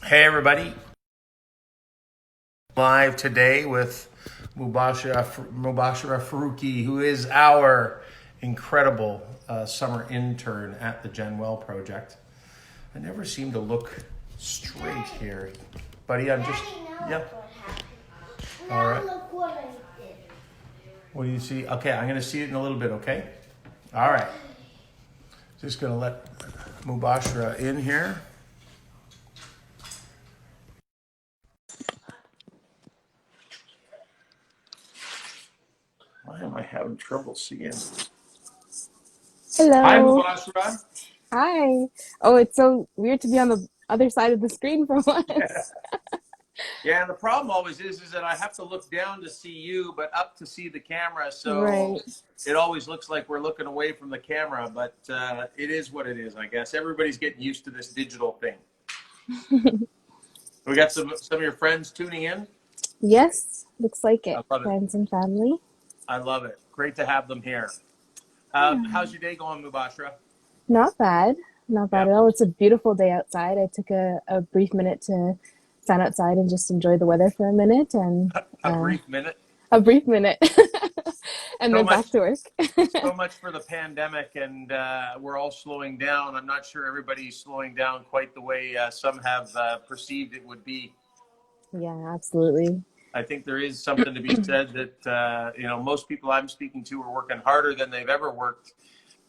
Hey everybody, live today with Mubashira Farooqi, who is our incredible summer intern at the GenWell Project. I never seem to look straight here, buddy. I'm just All right. Look what I did. What do you see? Okay, I'm going to see it in a little bit. Okay. All right. Just going to let Mubashira in here. Why am I having trouble seeing? Hi, Hello. Mubashira. Hi. Oh, it's so weird to be on the other side of the screen for once. Yeah, and the problem always is that I have to look down to see you, but up to see the camera. So Right. it always looks like we're looking away from the camera, but it is what it is, I guess. Everybody's getting used to this digital thing. We got some of your friends tuning in. Yes, looks like it. I love it. Friends and family. I love it. Great to have them here. How's your day going, Mubashira? Not bad. Not bad Yeah, at all. It's a beautiful day outside. I took a brief minute to stand outside and just enjoy the weather for a minute and a brief minute. a brief minute and So then much back to work. so much for the pandemic, and we're all slowing down. I'm not sure everybody's slowing down quite the way some have perceived it would be. Yeah, absolutely. I think there is something to be said that most people I'm speaking to are working harder than they've ever worked,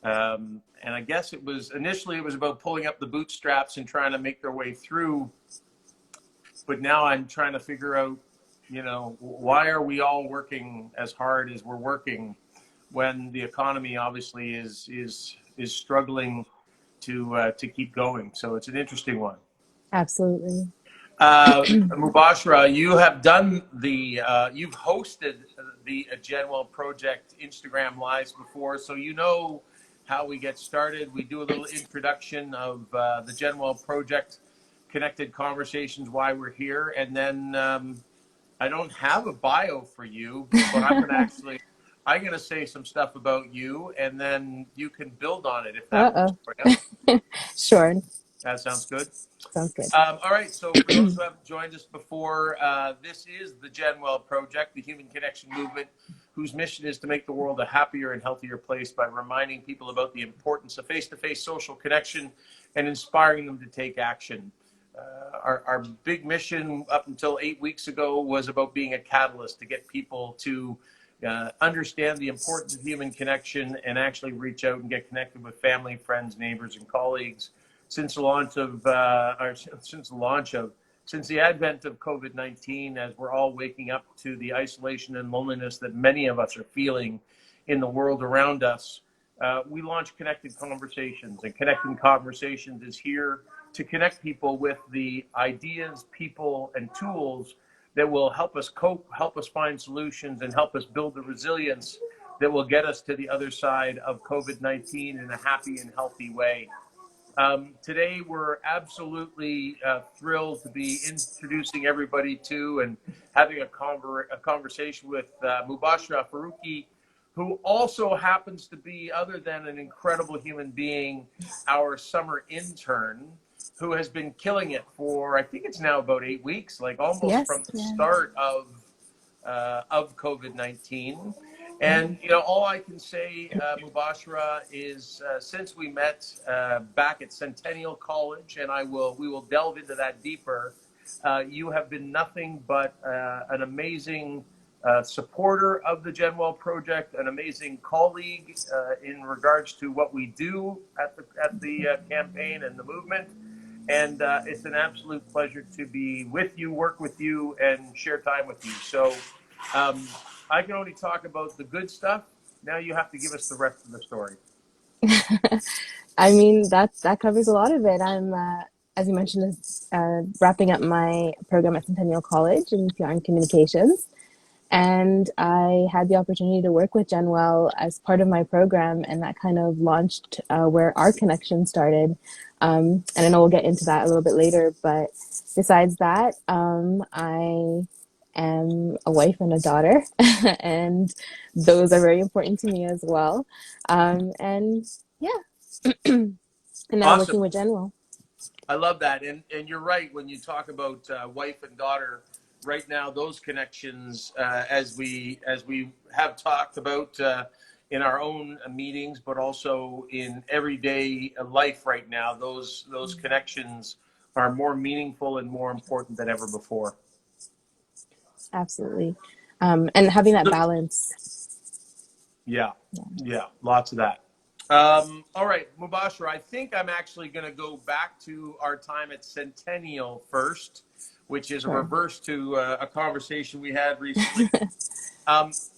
and I guess initially it was about pulling up the bootstraps and trying to make their way through. But now I'm trying to figure out, why are we all working as hard as we're working when the economy obviously is struggling to keep going. So it's an interesting one. Absolutely. Mubashira, you have done you've hosted the GenWell Project Instagram Lives before, so you know how we get started. We do a little introduction of the GenWell Project, connected conversations, why we're here, and then I don't have a bio for you, but I'm gonna say some stuff about you, and then you can build on it if that works Uh-oh. for you. Sure. That sounds good. Sounds good. All right, so for those who haven't joined us before, this is the GenWell Project, the human connection movement, whose mission is to make the world a happier and healthier place by reminding people about the importance of face-to-face social connection and inspiring them to take action. Our big mission up until 8 weeks ago was about being a catalyst to get people to understand the importance of human connection and actually reach out and get connected with family, friends, neighbors, and colleagues. Since the advent of COVID-19, as we're all waking up to the isolation and loneliness that many of us are feeling in the world around us, we launched Connected Conversations, and Connecting Conversations is here to connect people with the ideas, people, and tools that will help us cope, help us find solutions, and help us build the resilience that will get us to the other side of COVID-19 in a happy and healthy way. Today, we're absolutely thrilled to be introducing everybody to and having a conversation with Mubashira Farooqi, who also happens to be, other than an incredible human being, our summer intern, who has been killing it for, I think it's now about 8 weeks, like almost Yes. from the Yeah. start of COVID-19. And all I can say, Mubashira, is since we met back at Centennial College, and we will delve into that deeper. You have been nothing but an amazing supporter of the GenWell Project, an amazing colleague in regards to what we do at the campaign and the movement. And it's an absolute pleasure to be with you, work with you, and share time with you. So I can only talk about the good stuff. Now you have to give us the rest of the story. I mean, that covers a lot of it. I'm, as you mentioned, wrapping up my program at Centennial College in PR and Communications. And I had the opportunity to work with GenWell as part of my program, and that kind of launched where our connection started. And I know we'll get into that a little bit later, but besides that, I am a wife and a daughter, and those are very important to me as well. And yeah, and now I'm Awesome. working with GenWell. I love that, and you're right when you talk about wife and daughter. Right now, those connections, as we have talked about in our own meetings, but also in everyday life right now, those connections are more meaningful and more important than ever before. Absolutely. And having that balance. Yeah, Yeah. yeah, lots of that. All right, Mubashir, I think I'm actually going to go back to our time at Centennial first, which is a Sure. reverse to a conversation we had recently.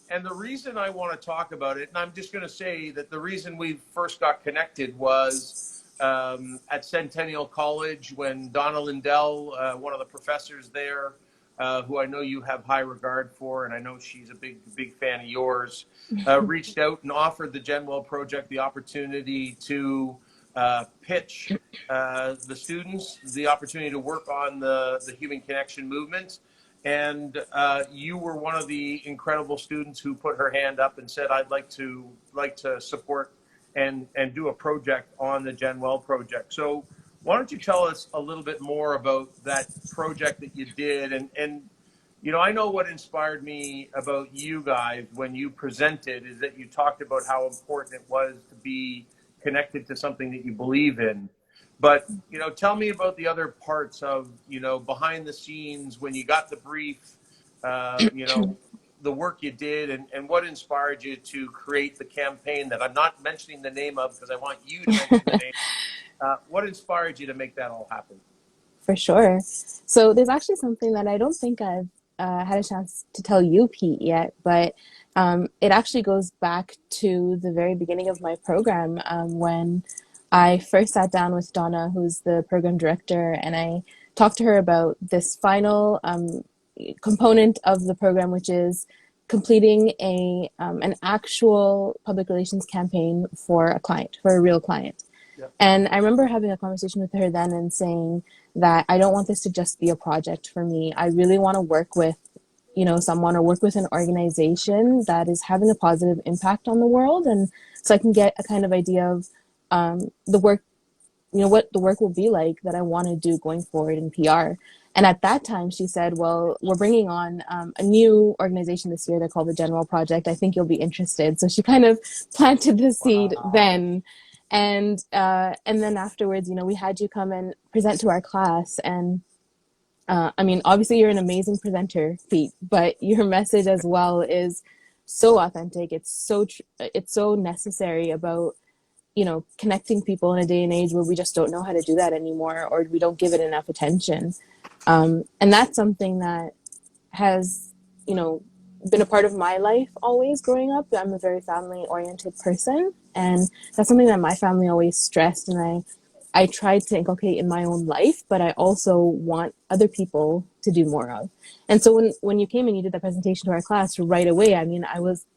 And the reason I want to talk about it, and I'm just going to say that the reason we first got connected was at Centennial College when Donna Lindell, one of the professors there, who I know you have high regard for, and I know she's a big fan of yours, reached out and offered the GenWell Project the opportunity to pitch the students the opportunity to work on the human connection movement. And you were one of the incredible students who put her hand up and said, "I'd like to support and do a project on the GenWell project." So why don't you tell us a little bit more about that project that you did? And you know, I know what inspired me about you guys when you presented is that you talked about how important it was to be connected to something that you believe in. But, you know, tell me about the other parts of, you know, behind the scenes when you got the brief, you know, the work you did and what inspired you to create the campaign that I'm not mentioning the name of because I want you to mention the name. What inspired you to make that all happen? For sure. So there's actually something that I don't think I've had a chance to tell you, Pete, yet, but it actually goes back to the very beginning of my program when I first sat down with Donna, who's the program director, and I talked to her about this final component of the program, which is completing an actual public relations campaign for a client, for a real client. Yep. And I remember having a conversation with her then and saying that I don't want this to just be a project for me. I really want to work with, you know, someone or work with an organization that is having a positive impact on the world. And so I can get a kind of idea of the work, you know, what the work will be like that I want to do going forward in PR. And at that time, she said, well, we're bringing on a new organization this year. They're called the GenWell Project. I think you'll be interested. So she kind of planted the seed then. And then afterwards, you know, we had you come and present to our class. And I mean, obviously, you're an amazing presenter, Pete, but your message as well is so authentic. It's so necessary about, you know, connecting people in a day and age where we just don't know how to do that anymore, or we don't give it enough attention. And that's something that has, you know, been a part of my life always growing up. I'm a very family oriented person, and that's something that my family always stressed, and I tried to inculcate in my own life, but I also want other people to do more of. And so when you came and you did the presentation to our class right away, I mean,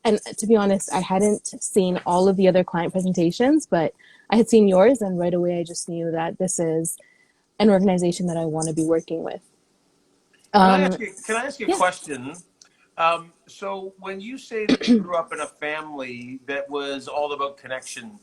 and to be honest, I hadn't seen all of the other client presentations, but I had seen yours, and right away I just knew that this is an organization that I want to be working with. Can I ask you a Yeah. question? So when you say that you grew up in a family that was all about connection,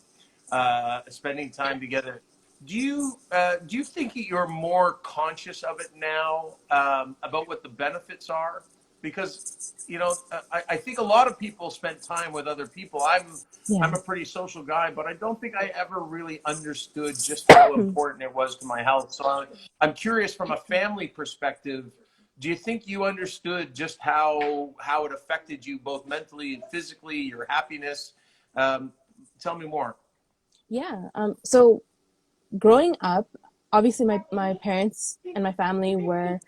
spending time together, do you think you're more conscious of it now about what the benefits are? Because you know, I think a lot of people spent time with other people. I'm Yeah. a pretty social guy, but I don't think I ever really understood just how important it was to my health. So I'm curious from a family perspective. Do you think you understood just how it affected you both mentally and physically, your happiness? Tell me more. Yeah. So growing up, obviously my parents and my family were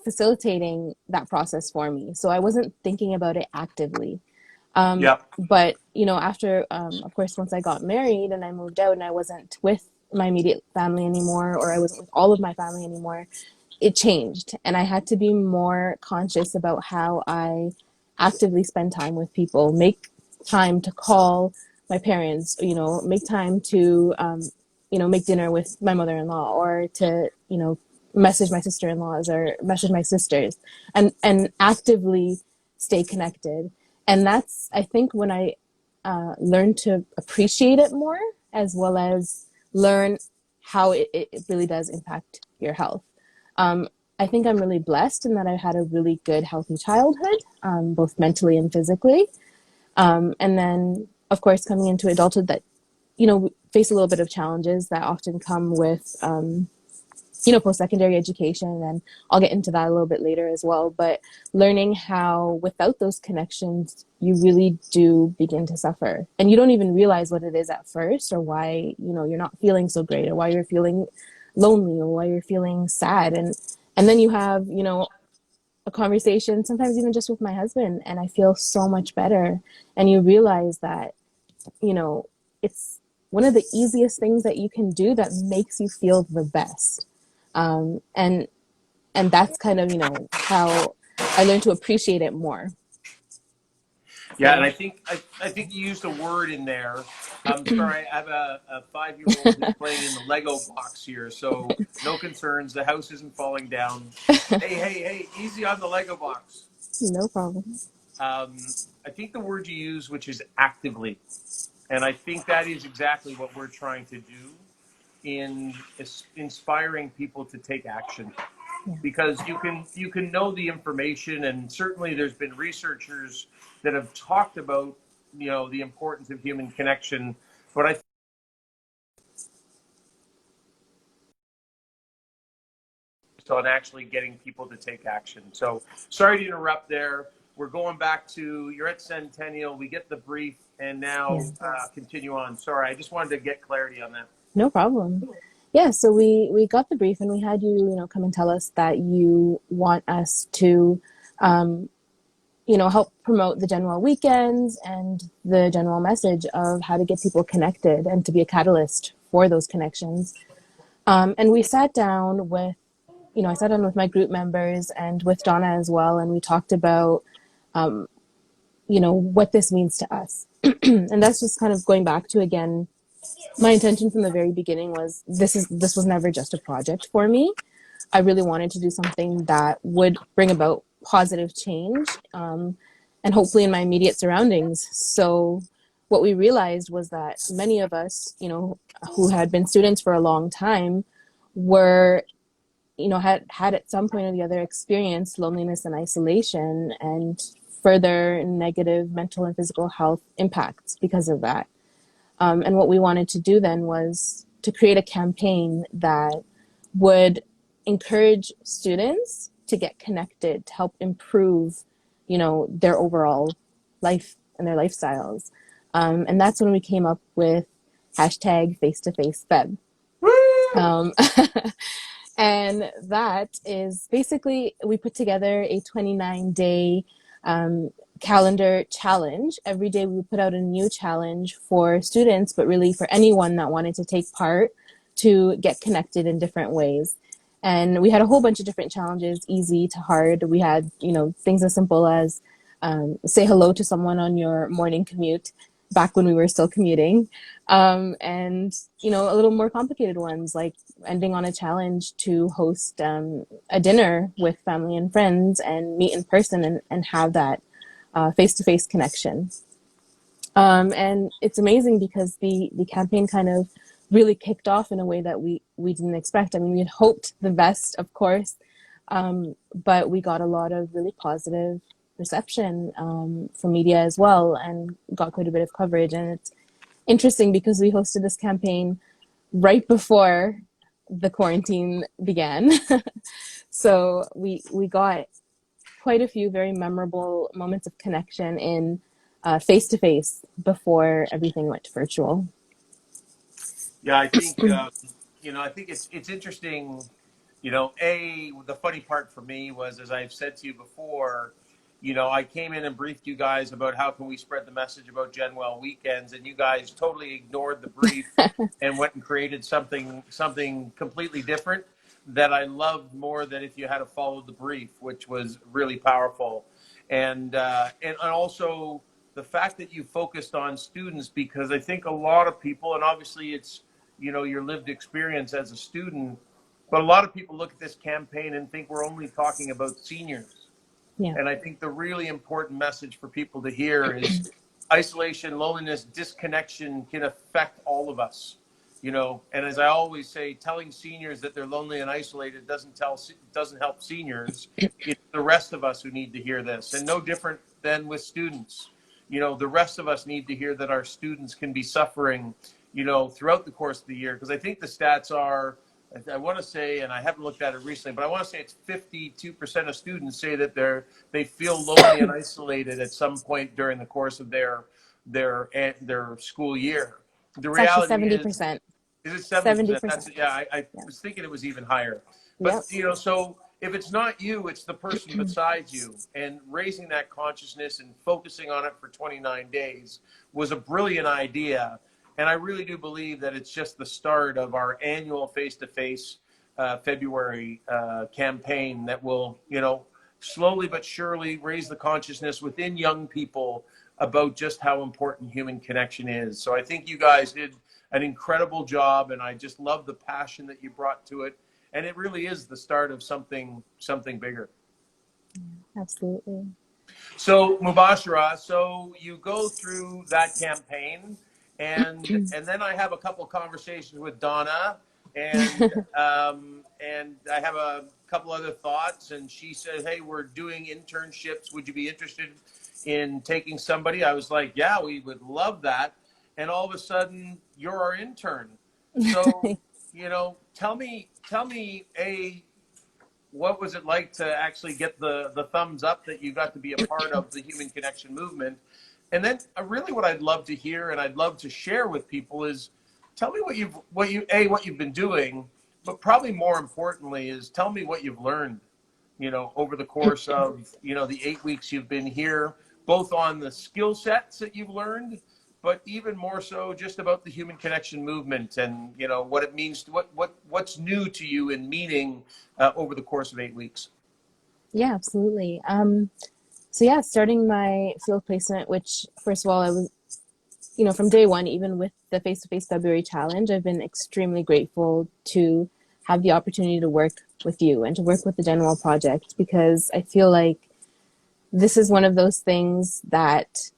facilitating that process for me. So I wasn't thinking about it actively. Yeah. But, you know, after, of course, once I got married and I moved out and I wasn't with my immediate family anymore, or I wasn't with all of my family anymore, it changed. And I had to be more conscious about how I actively spend time with people, make time to call my parents, you know, make time to, you know, make dinner with my mother-in-law, or to, you know, message my sister-in-laws or message my sisters, and actively stay connected. And that's, I think, when I learned to appreciate it more, as well as learn how it really does impact your health. Um, I think I'm really blessed in that I had a really good, healthy childhood, both mentally and physically. And then, of course, coming into adulthood, that, face a little bit of challenges that often come with, post-secondary education, and I'll get into that a little bit later as well. But learning how without those connections, you really do begin to suffer, and you don't even realize what it is at first, or why, you're not feeling so great, or why you're feeling lonely, or why you're feeling sad. And then you have, a conversation, sometimes even just with my husband, and I feel so much better. And you realize that, it's one of the easiest things that you can do that makes you feel the best. And that's kind of, how I learned to appreciate it more. Yeah, and So I think you used a word in there. I'm sorry, I have a 5-year-old who's playing in the Lego box here, so no concerns. The house isn't falling down. Hey, easy on the Lego box. no problem. I think the word you use, which is actively, and I think that is exactly what we're trying to do in inspiring people to take action. Yeah. Because you can know the information, and certainly there's been researchers that have talked about the importance of human connection, but I think on actually getting people to take action. So sorry to interrupt there. We're going back to, you're at Centennial, we get the brief, and now continue on. Sorry, I just wanted to get clarity on that. No problem. Yeah, so we got the brief, and we had you, come and tell us that you want us to, help promote the GenWell weekends and the GenWell message of how to get people connected and to be a catalyst for those connections. And we sat down with, I sat down with my group members and with Donna as well, and we talked about, what this means to us. And that's just kind of going back to, again, my intention from the very beginning was this was never just a project for me. I really wanted to do something that would bring about positive change, and hopefully in my immediate surroundings. So what we realized was that many of us, who had been students for a long time, were, had at some point or the other experienced loneliness and isolation, and further negative mental and physical health impacts because of that. And what we wanted to do then was to create a campaign that would encourage students to get connected, to help improve, their overall life and their lifestyles. And that's when we came up with hashtag FaceToFaceFeb. And that is basically, we put together a 29-day calendar challenge. Every day we would put out a new challenge for students, but really for anyone that wanted to take part, to get connected in different ways. And we had a whole bunch of different challenges, easy to hard. We had, things as simple as say hello to someone on your morning commute, back when we were still commuting. And, a little more complicated ones, like ending on a challenge to host a dinner with family and friends and meet in person, and have that face-to-face connection. And it's amazing because the campaign kind of really kicked off in a way that we didn't expect. I mean, we had hoped the best, of course, but we got a lot of really positive reception from media as well, and got quite a bit of coverage. And it's interesting because we hosted this campaign right before the quarantine began. So we got quite a few very memorable moments of connection in face-to-face before everything went virtual. Yeah, I think I think it's interesting. The funny part for me was, as I've said to you before, I came in and briefed you guys about how can we spread the message about GenWell weekends, and you guys totally ignored the brief and went and created something completely different that I loved more than if you had to follow the brief, which was really powerful. And also the fact that you focused on students, because I think a lot of people, and obviously it's your lived experience as a student, but a lot of people look at this campaign and think we're only talking about seniors. Yeah. And I think the really important message for people to hear is isolation, loneliness, disconnection can affect all of us. And as I always say, telling seniors that they're lonely and isolated doesn't help seniors. It's the rest of us who need to hear this, and no different than with students. The rest of us need to hear that our students can be suffering, throughout the course of the year. Because I think the stats are, I want to say, and I haven't looked at it recently, but I want to say it's 52% of students say that they feel lonely and isolated at some point during the course of their school year. The It's actually reality 70%. is it 70%? 70%. That's, yeah, I Yeah. was thinking it was even higher. Yep. But, so if it's not you, it's the person beside you. And raising that consciousness and focusing on it for 29 days was a brilliant idea. And I really do believe that it's just the start of our annual Face-to-Face February campaign that will, slowly but surely raise the consciousness within young people about just how important human connection is. So I think you guys did an incredible job, and I just love the passion that you brought to it. And it really is the start of something bigger. Absolutely. So Mubashira, so you go through that campaign, and then I have a couple of conversations with Donna, and and I have a couple other thoughts, and she said, "Hey, we're doing internships. Would you be interested in taking somebody?" I was like, "Yeah, we would love that." And all of a sudden, you're our intern. So, tell me, what was it like to actually get the thumbs up that you got to be a part of the Human Connection movement? And then really what I'd love to hear and I'd love to share with people is, tell me what you've been doing, but probably more importantly is tell me what you've learned, over the course of, the 8 weeks you've been here, both on the skill sets that you've learned, but even more so just about the Human Connection movement and, what it means, what's new to you in meaning over the course of 8 weeks. Yeah, absolutely. So yeah, starting my field placement, which first of all, I was, from day one, even with the Face-to-Face February challenge, I've been extremely grateful to have the opportunity to work with you and to work with the GenWell Project, because I feel like this is one of those things that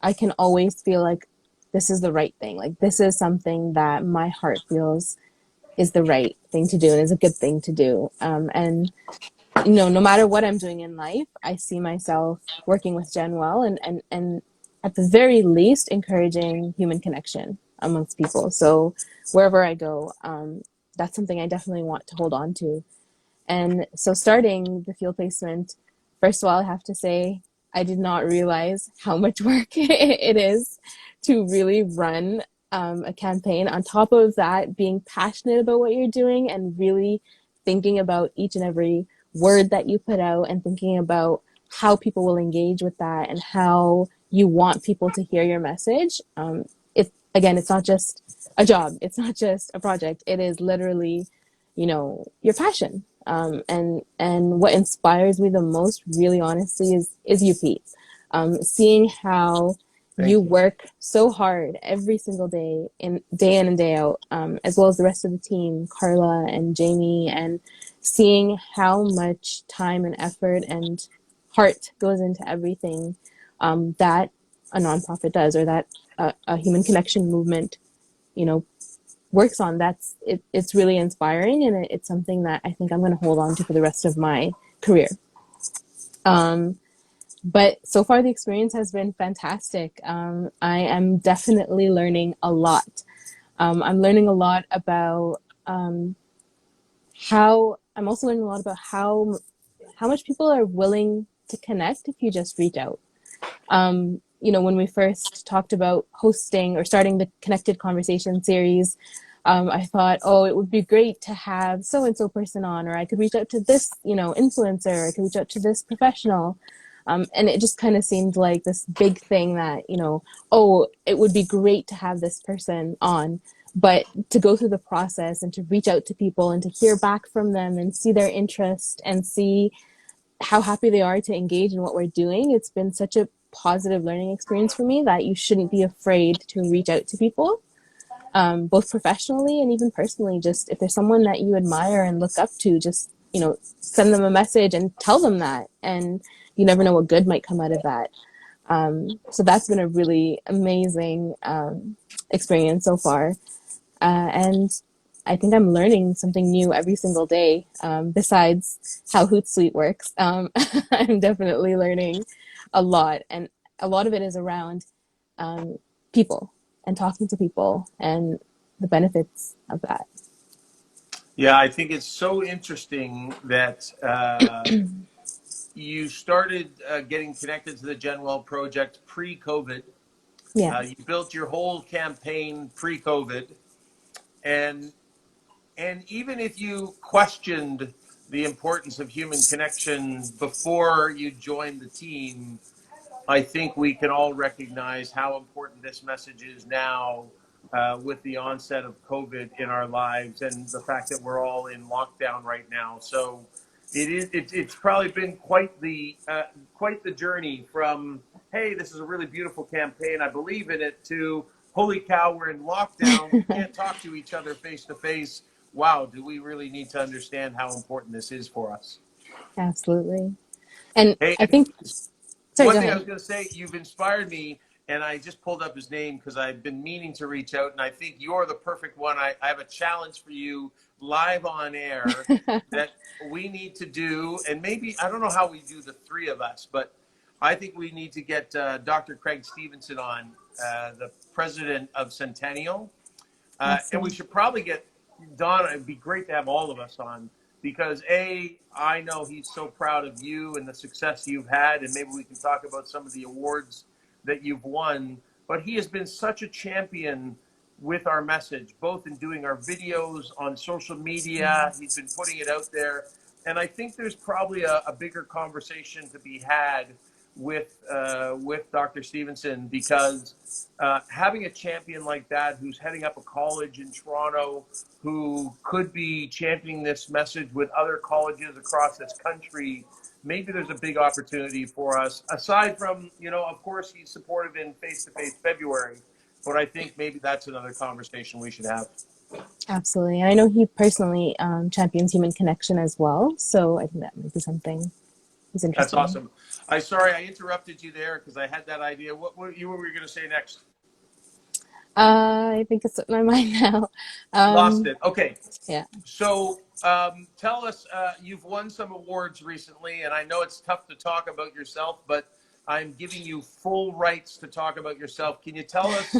I can always feel like this is the right thing. Like this is something that my heart feels is the right thing to do and is a good thing to do. And no matter what I'm doing in life, I see myself working with GenWell and at the very least encouraging human connection amongst people. So wherever I go, that's something I definitely want to hold on to. And so starting the field placement, first of all, I have to say, I did not realize how much work it is to really run a campaign. On top of that, being passionate about what you're doing and really thinking about each and every word that you put out and thinking about how people will engage with that and how you want people to hear your message. It's not just a job. It's not just a project. It is literally, your passion. And what inspires me the most, really honestly, is you, Pete. Seeing how you work so hard every single day in and day out, as well as the rest of the team, Carla and Jamie, and seeing how much time and effort and heart goes into everything that a nonprofit does, or that a human connection movement, works on. It's really inspiring, and it's something that I think I'm going to hold on to for the rest of my career. But so far the experience has been fantastic. I am definitely learning a lot. I'm learning a lot about how much people are willing to connect if you just reach out. When we first talked about hosting or starting the Connected Conversation series, I thought, it would be great to have so-and-so person on, or I could reach out to this, influencer, I could reach out to this professional. And it just kind of seemed like this big thing that, it would be great to have this person on. But to go through the process and to reach out to people and to hear back from them and see their interest and see how happy they are to engage in what we're doing, it's been such a positive learning experience for me that you shouldn't be afraid to reach out to people, both professionally and even personally. Just if there's someone that you admire and look up to, just, send them a message and tell them that. And you never know what good might come out of that. So that's been a really amazing experience so far. And I think I'm learning something new every single day. Besides how Hootsuite works, I'm definitely learning a lot, and a lot of it is around um, people and talking to people and the benefits of that. Yeah, I think it's so interesting that you started getting connected to the GenWell Project pre-COVID. Yes, You built your whole campaign pre-COVID, and even if you questioned the importance of human connection before you joined the team, I think we can all recognize how important this message is now with the onset of COVID in our lives and the fact that we're all in lockdown right now. So it's probably been quite the journey from, hey, this is a really beautiful campaign, I believe in it, to holy cow, we're in lockdown, we can't talk to each other face to face. Wow, do we really need to understand how important this is for us? absolutely. And Hey, I think, sorry, one go thing I ahead. was going to say, you've inspired me, and I just pulled up his name because I've been meaning to reach out, and I think you're the perfect one. I have a challenge for you live on air that we need to do, and maybe, I don't know how we do the three of us, but I think we need to get Dr. Craig Stevenson on, the president of Centennial. And we Awesome. should probably get Don. It'd be great to have all of us on because I know he's so proud of you and the success you've had, and maybe we can talk about some of the awards that you've won. But he has been such a champion with our message, both in doing our videos on social media. He's been putting it out there, and I think there's probably a bigger conversation to be had with Dr. Stevenson because having a champion like that who's heading up a college in Toronto, who could be championing this message with other colleges across this country, maybe there's a big opportunity for us. Aside from, of course, he's supportive in Face-to-Face February, but I think maybe that's another conversation we should have. Absolutely. And I know he personally champions human connection as well. So I think that might be something he's That's interested in. awesome. Sorry I interrupted you there because I had that idea. What were you going to say next? I think it's in my mind now. Lost Um, it. Okay. yeah. So tell us, you've won some awards recently, and I know it's tough to talk about yourself, but I'm giving you full rights to talk about yourself. Can you tell us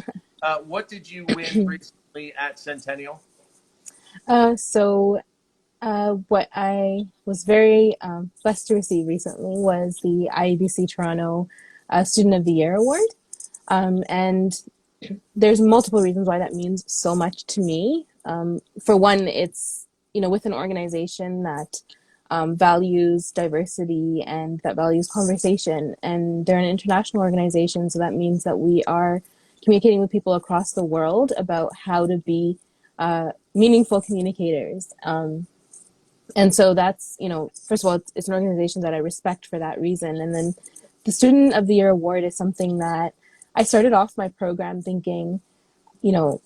what did you win recently at Centennial? What I was very blessed to receive recently was the IABC Toronto Student of the Year Award. And there's multiple reasons why that means so much to me. For one, it's, with an organization that values diversity and that values conversation. And they're an international organization, so that means that we are communicating with people across the world about how to be meaningful communicators. And so that's, first of all, it's an organization that I respect for that reason. And then the Student of the Year Award is something that I started off my program thinking, you know,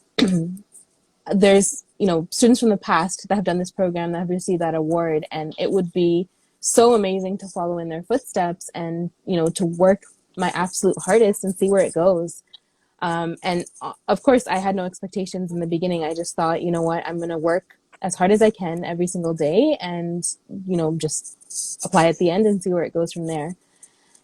there's, students from the past that have done this program that have received that award, and it would be so amazing to follow in their footsteps and, to work my absolute hardest and see where it goes. And of course, I had no expectations in the beginning. I just thought, you know what, I'm going to work as hard as I can every single day and, just apply at the end and see where it goes from there.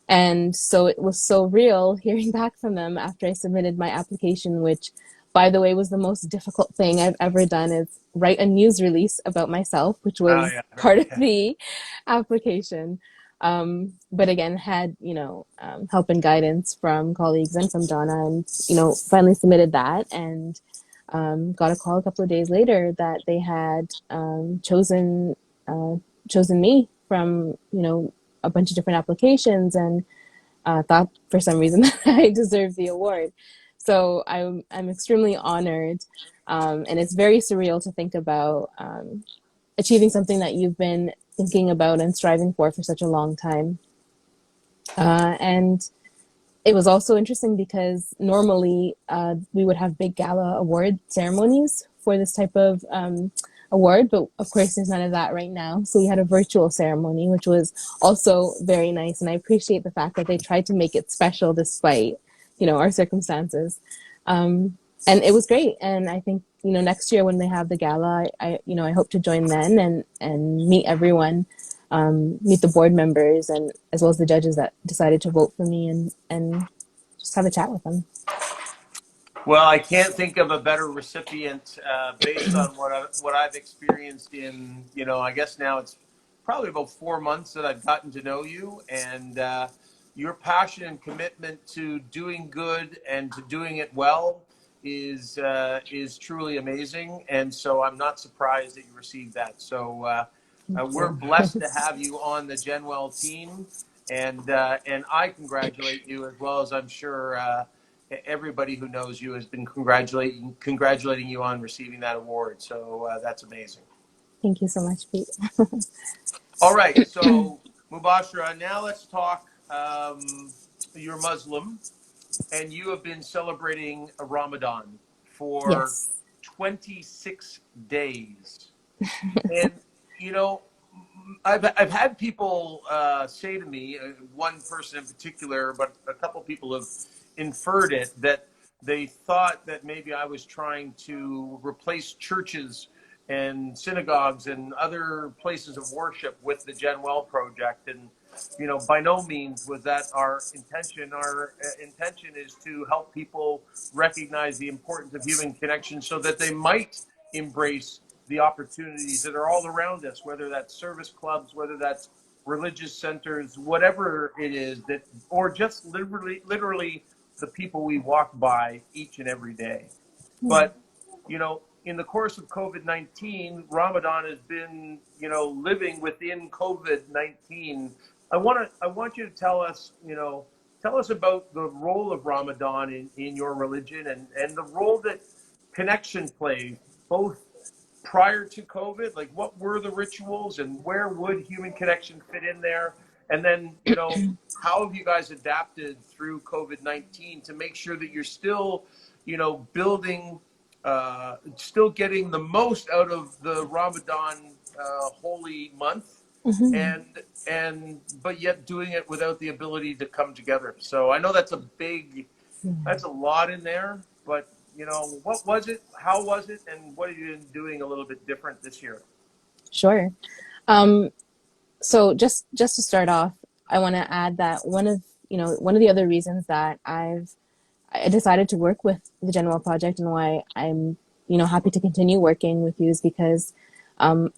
And so it was so real hearing back from them after I submitted my application, which, by the way, was the most difficult thing I've ever done, is write a news release about myself, which Oh, was yeah. part of the application. But again, had, help and guidance from colleagues and from Donna, and, finally submitted that, and got a call a couple of days later that they had chosen me from, a bunch of different applications, and thought for some reason that I deserved the award. So I'm extremely honored, and it's very surreal to think about achieving something that you've been thinking about and striving for such a long time. And it was also interesting because normally we would have big gala award ceremonies for this type of award, but of course there's none of that right now. So we had a virtual ceremony, which was also very nice. And I appreciate the fact that they tried to make it special despite, our circumstances. And it was great. And I think next year when they have the gala, I hope to join then and meet everyone, meet the board members and as well as the judges that decided to vote for me and just have a chat with them. Well, I can't think of a better recipient based on what I've experienced in, I guess now it's probably about 4 months that I've gotten to know you, and your passion and commitment to doing good and to doing it well is truly amazing. And so I'm not surprised that you received that. So we're blessed to have you on the GenWell team, and I congratulate you as well as I'm sure. Everybody who knows you has been congratulating you on receiving that award. So that's amazing. Thank you so much, Pete. All right. So Mubashira, now let's talk. You're Muslim and you have been celebrating a Ramadan for Yes. 26 days. And, I've had people say to me, one person in particular, but a couple people have inferred it, that they thought that maybe I was trying to replace churches and synagogues and other places of worship with the GenWell Project. And, by no means was that our intention. Our intention is to help people recognize the importance of human connection so that they might embrace the opportunities that are all around us, whether that's service clubs, whether that's religious centers, whatever it is, that, or just literally the people we walk by each and every day. But, in the course of COVID-19, Ramadan has been, living within COVID-19. I want you to tell us about the role of Ramadan in your religion and the role that connection plays, both prior to COVID, like what were the rituals and where would human connection fit in there? And then, how have you guys adapted through COVID-19 to make sure that you're still, building, still getting the most out of the Ramadan holy month, but yet doing it without the ability to come together. So I know that's a lot in there, but what was it? How was it? And what are you doing a little bit different this year? Sure. So just to start off, I want to add that one of the other reasons that I decided to work with the GenWell Project and why I'm happy to continue working with you is because of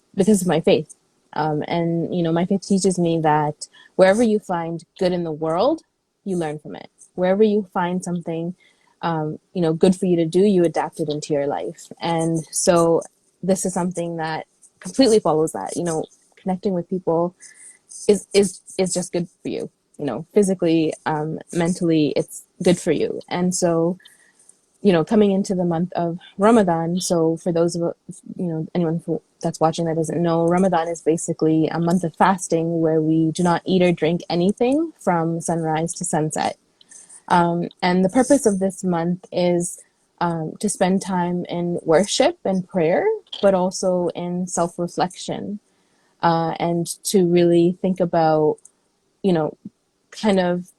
my faith. And my faith teaches me that wherever you find good in the world, you learn from it. Wherever you find something good for you to do, you adapt it into your life. And so this is something that completely follows that. Connecting with people is just good for you. Physically, mentally, it's good for you. And so, coming into the month of Ramadan. So for those of anyone that's watching that doesn't know, Ramadan is basically a month of fasting where we do not eat or drink anything from sunrise to sunset. And the purpose of this month is to spend time in worship and prayer, but also in self-reflection, and to really think about, kind of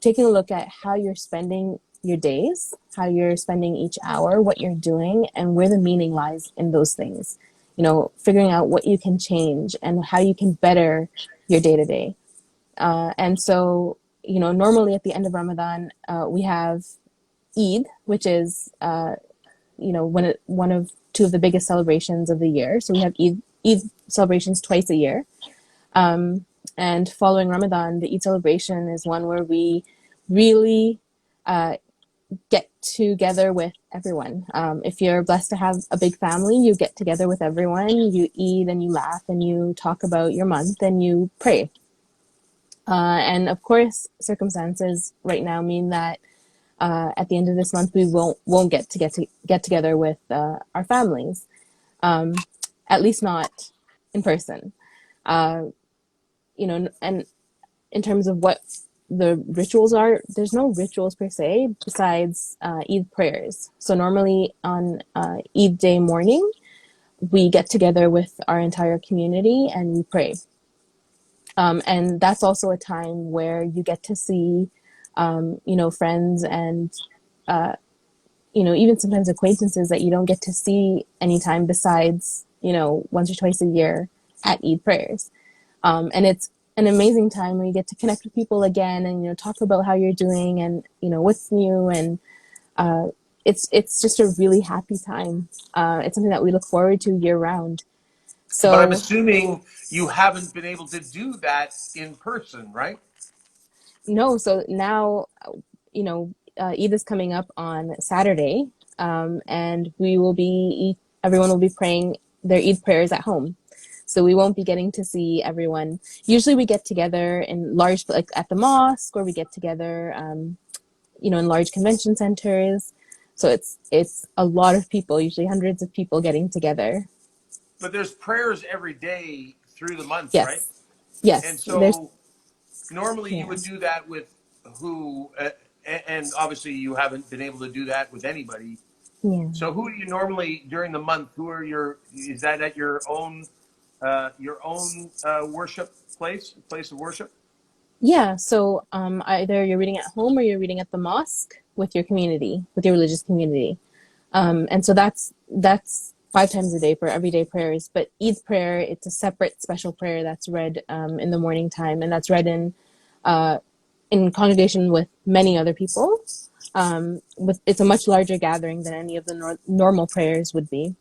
taking a look at how you're spending your days, how you're spending each hour, what you're doing, and where the meaning lies in those things. Figuring out what you can change and how you can better your day to day. And so, normally at the end of Ramadan, we have Eid, which is, one of two of the biggest celebrations of the year. So we have Eid celebrations twice a year. And following Ramadan, the Eid celebration is one where we really get together with everyone. If you're blessed to have a big family, you get together with everyone, you eat and you laugh and you talk about your month and you pray. And of course, circumstances right now mean that at the end of this month, we won't get together with our families, at least not in person. And in terms of what the rituals are, there's no rituals per se besides Eid prayers. So normally on Eid day morning, we get together with our entire community and we pray. And that's also a time where you get to see, friends and even sometimes acquaintances that you don't get to see anytime besides, once or twice a year at Eid prayers. And it's an amazing time where you get to connect with people again and, talk about how you're doing and, what's new. And it's just a really happy time. It's something that we look forward to year round. But I'm So assuming you haven't been able to do that in person, right? no, so now, Eid is coming up on Saturday, and everyone will be praying their Eid prayers at home. So we won't be getting to see everyone. Usually we get together in large, like at the mosque, or we get together, in large convention centers. So it's a lot of people, usually hundreds of people getting together. But there's prayers every day through the month, right? Yes, And yes, there's so normally you yeah, would do that with who, and obviously you haven't been able to do that with anybody. yeah. So who do you normally during the month? Is that at your own worship place of worship? Yeah, so either you're reading at home or you're reading at the mosque with your community, with your religious community. And so that's 5 times a day for everyday prayers. But Eid prayer, it's a separate special prayer that's read in the morning time, and that's read in congregation with many other people. It's a much larger gathering than any of the normal prayers would be.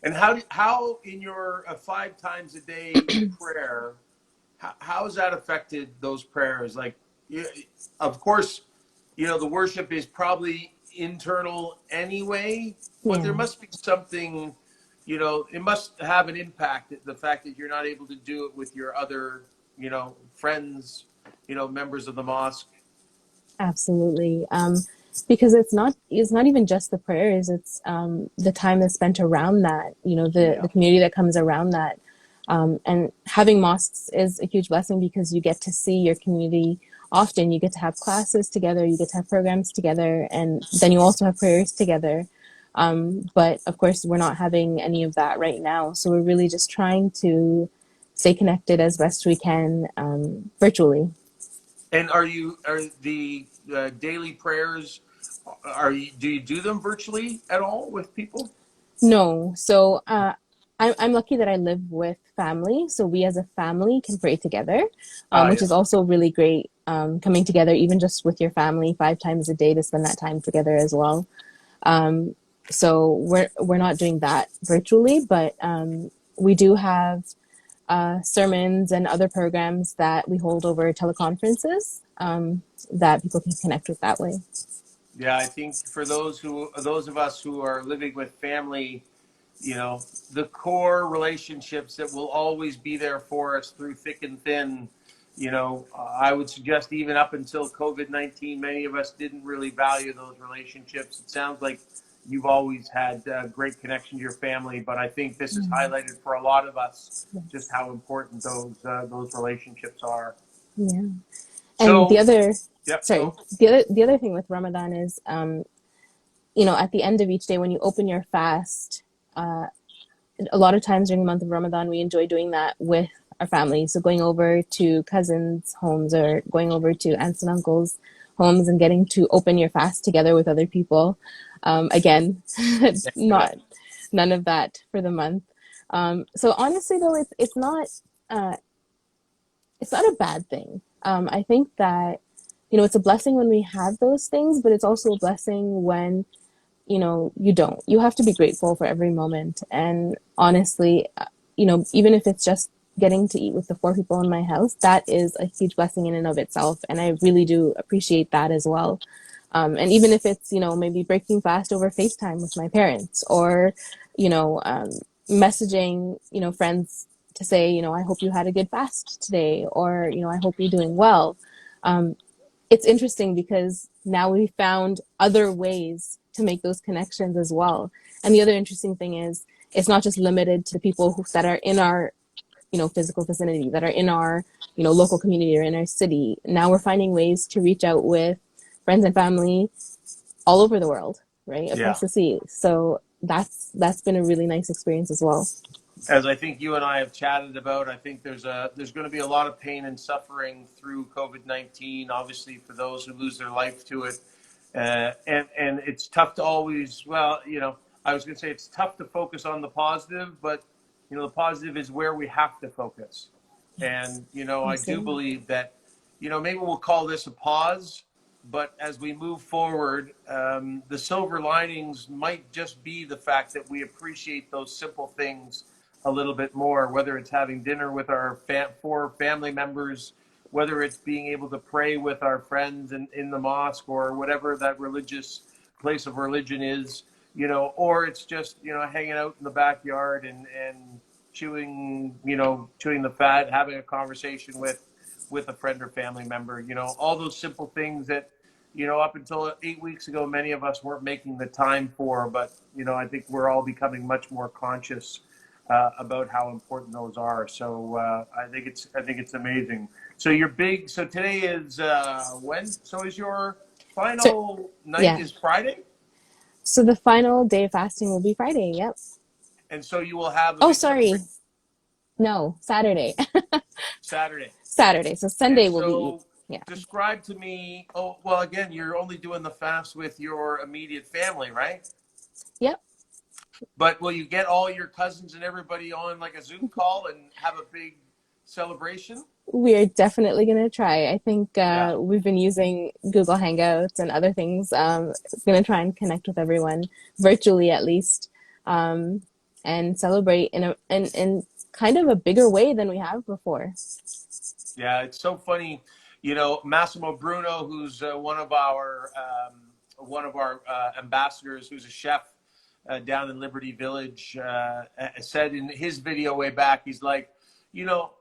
And how in your 5 times a day prayer, how has that affected those prayers? Like, of course, the worship is probably internal anyway, but there Yeah, must be something, it must have an impact. The fact that you're not able to do it with your other, friends, members of the mosque. absolutely. Because it's not even just the prayers, it's the time that's spent around that, the Yeah. community that comes around that. And having mosques is a huge blessing because you get to see your community often. You get to have classes together, you get to have programs together, and then you also have prayers together. But of course, we're not having any of that right now. So we're really just trying to stay connected as best we can virtually. And are the daily prayers, do you do them virtually at all with people? No. So I'm lucky that I live with family. So we as a family can pray together, which is Yes. also really great. Coming together, even just with your family, 5 times a day to spend that time together as well. Um, so we're not doing that virtually, but we do have sermons and other programs that we hold over teleconferences that people can connect with that way. Yeah, I think for those of us who are living with family, the core relationships that will always be there for us through thick and thin. I would suggest even up until COVID-19, many of us didn't really value those relationships. It sounds like you've always had great connection to your family, but I think this has Mm, highlighted for a lot of us just yes. how important those relationships are. Yeah. And the So, other, yep, sorry, go. the other thing with Ramadan is, at the end of each day when you open your fast, uh, a lot of times during the month of Ramadan, we enjoy doing that with our family. So going over to cousins' homes or going over to aunts and uncles' homes and getting to open your fast together with other people. Again, Yeah. not none of that for the month. So honestly, though, uh, it's not a bad thing. I think that it's a blessing when we have those things, but it's also a blessing when you don't. You have to be grateful for every moment. And honestly, even if it's just getting to eat with the 4 people in my house, that is a huge blessing in and of itself. And I really do appreciate that as well. And even if it's, maybe breaking fast over FaceTime with my parents or, you know, um, messaging, friends to say, I hope you had a good fast today, or, I hope you're doing well. Um, it's interesting because now we found other ways to make those connections as well. And the other interesting thing is it's not just limited to the people that are in our, physical vicinity, that are in our, local community or in our city. Now we're finding ways to reach out with friends and family all over the world, right? Yeah. Across the sea. So that's been a really nice experience as well. As I think you and I have chatted about, I think there's going to be a lot of pain and suffering through COVID-19, obviously for those who lose their life to it. And it's tough to always, well, you know, I was going to say it's tough to focus on the positive, but you know, the positive is where we have to focus. And you know, I do Absolutely. believe that, you know, maybe we'll call this a pause, but as we move forward, the silver linings might just be the fact that we appreciate those simple things a little bit more, whether it's having dinner with our four family members, whether it's being able to pray with our friends in the mosque or whatever that religious place of religion is, you know, or it's just, you know, hanging out in the backyard and chewing, you know, chewing the fat, having a conversation with a friend or family member, you know, all those simple things that, you know, up until 8 weeks ago, many of us weren't making the time for, but, you know, I think we're all becoming much more conscious about how important those are. So I think it's amazing. So you're big. So today is when? So is your So, final night yeah. is Friday, So the final day of fasting will be Friday. Yep. and so you will have the Oh, big celebration sorry. No, Saturday. Saturday. Saturday. So And Sunday will be Eid. so Yeah. describe to me. Oh, well, again, you're only doing the fast with your immediate family, right? Yep. But will you get all your cousins and everybody on like a Zoom call and have a big celebration? We are definitely going to try. I think Yeah. we've been using Google Hangouts and other things. Going to try and connect with everyone virtually at least, um, and celebrate in kind of a bigger way than we have before. Yeah, it's so funny. You know, Massimo Bruno, who's one of our ambassadors, who's a chef down in Liberty Village, said in his video way back, he's like, you know,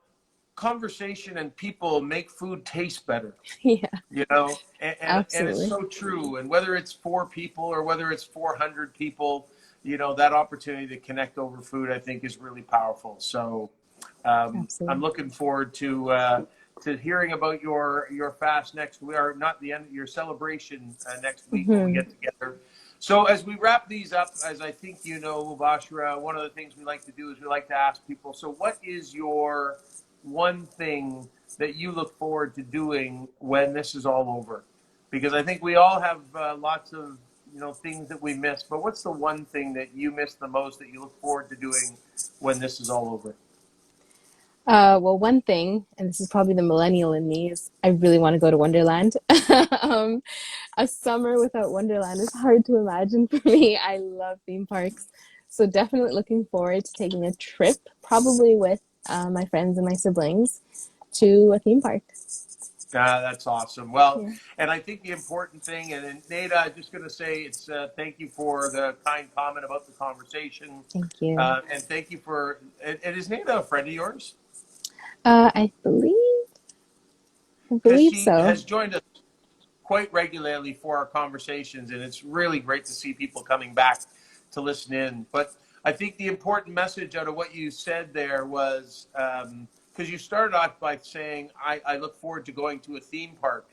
conversation and people make food taste better. Yeah, You know, and it's absolutely. so true. And whether it's 4 people or whether it's 400 people, you know, that opportunity to connect over food, I think, is really powerful. So I'm Absolutely. looking forward to hearing about your fast next week, or not the end, your celebration next week when we Hmm. get together. So as we wrap these up, as I think you know, Mubashira, one of the things we like to do is we like to ask people, so what is your one thing that you look forward to doing when this is all over? Because I think we all have lots of, you know, things that we miss, but what's the one thing that you miss the most that you look forward to doing when this is all over? Well, one thing, and this is probably the millennial in me, is I really want to go to Wonderland. um, a summer without Wonderland is hard to imagine for me. I love theme parks. So definitely looking forward to taking a trip, probably with my friends and my siblings, to a theme park. That's awesome. Well, Yeah, and I think the important thing, and Nada, I'm just going to say it's thank you for the kind comment about the conversation, thank you. and thank you for. And is Nada a friend of yours? I Because believe she so. has joined us quite regularly for our conversations, and it's really great to see people coming back to listen in. But I think the important message out of what you said there was because you started off by saying, I look forward to going to a theme park.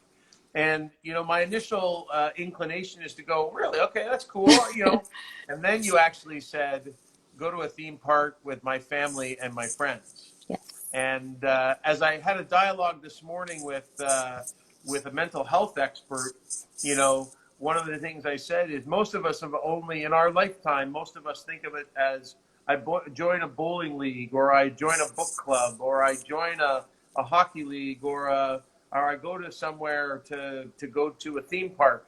And, you know, my initial inclination is to go, really? Okay, that's cool, you know. And then you actually said, go to a theme park with my family and my friends. Yes. And as I had a dialogue this morning with a mental health expert, you know, one of the things I said is most of us have only in our lifetime, most of us think of it as join a bowling league, or I join a book club, or I join a hockey league, or I go to somewhere to go to a theme park.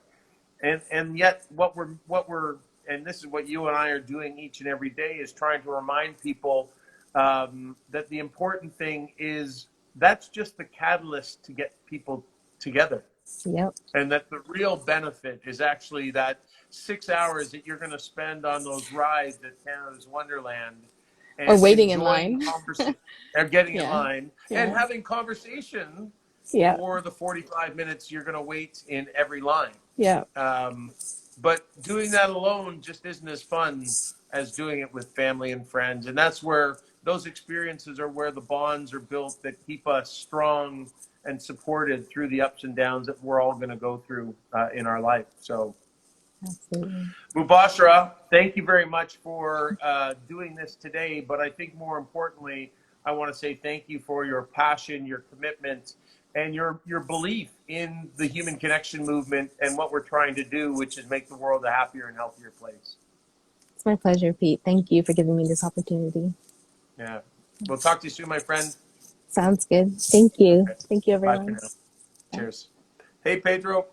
And yet what we're and this is what you and I are doing each and every day is trying to remind people that the important thing is that's just the catalyst to get people together, Yep. and that the real benefit is actually that 6 hours that you're going to spend on those rides at Canada's Wonderland Or and waiting in enjoying line. conversation and getting in Yeah. line and Yeah. having conversation Yeah. for the 45 minutes you're going to wait in every line. Yeah. Um, but doing that alone just isn't as fun as doing it with family and friends. And that's where those experiences are where the bonds are built that keep us strong and supported through the ups and downs that we're all going to go through in our life. So, Absolutely. Mubashira, thank you very much for doing this today. But I think more importantly, I want to say thank you for your passion, your commitment, and your belief in the human connection movement and what we're trying to do, which is make the world a happier and healthier place. It's my pleasure, Pete. Thank you for giving me this opportunity. Yeah. We'll talk to you soon, my friend. Sounds good. Thank you. Okay. Thank you, Bye for everyone. now. Cheers. Hey, Pedro.